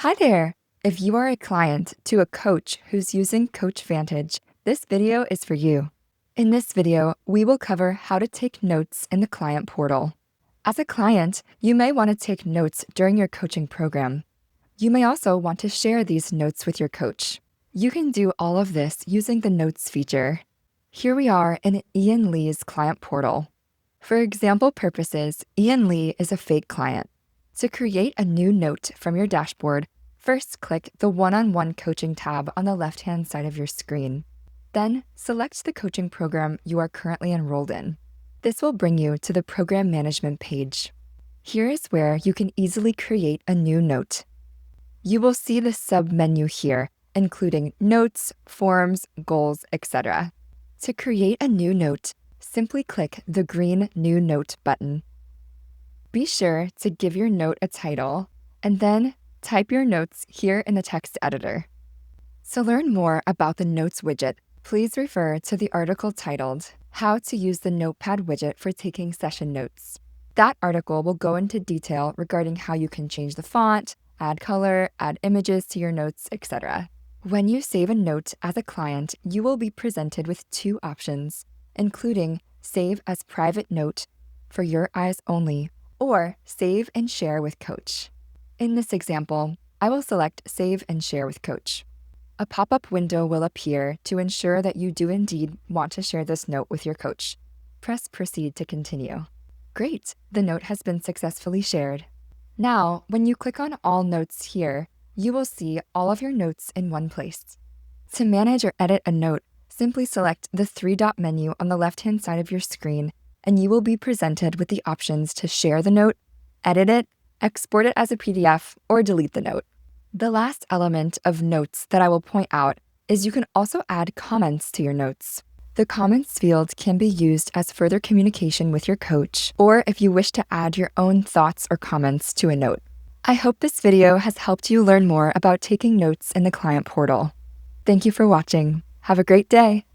Hi there! If you are a client to a coach who's using CoachVantage, this video is for you. In this video, we will cover how to take notes in the client portal. As a client, you may want to take notes during your coaching program. You may also want to share these notes with your coach. You can do all of this using the Notes feature. Here we are in Ian Lee's client portal. For example purposes, Ian Lee is a fake client. To create a new note from your dashboard, first click the One-on-One Coaching tab on the left-hand side of your screen. Then, select the coaching program you are currently enrolled in. This will bring you to the Program Management page. Here is where you can easily create a new note. You will see the sub-menu here, including Notes, Forms, Goals, etc. To create a new note, simply click the green New Note button. Be sure to give your note a title, and then type your notes here in the text editor. To learn more about the Notes widget, please refer to the article titled, How to Use the Notepad Widget for Taking Session Notes. That article will go into detail regarding how you can change the font, add color, add images to your notes, etc. When you save a note as a client, you will be presented with two options, including Save as Private Note for your eyes only, or Save and Share with Coach. In this example, I will select Save and Share with Coach. A pop-up window will appear to ensure that you do indeed want to share this note with your coach. Press Proceed to continue. Great, the note has been successfully shared. Now, when you click on All Notes here, you will see all of your notes in one place. To manage or edit a note, simply select the three-dot menu on the left-hand side of your screen, and you will be presented with the options to share the note, edit it, export it as a PDF, or delete the note. The last element of notes that I will point out is you can also add comments to your notes. The comments field can be used as further communication with your coach, or if you wish to add your own thoughts or comments to a note. I hope this video has helped you learn more about taking notes in the client portal. Thank you for watching. Have a great day.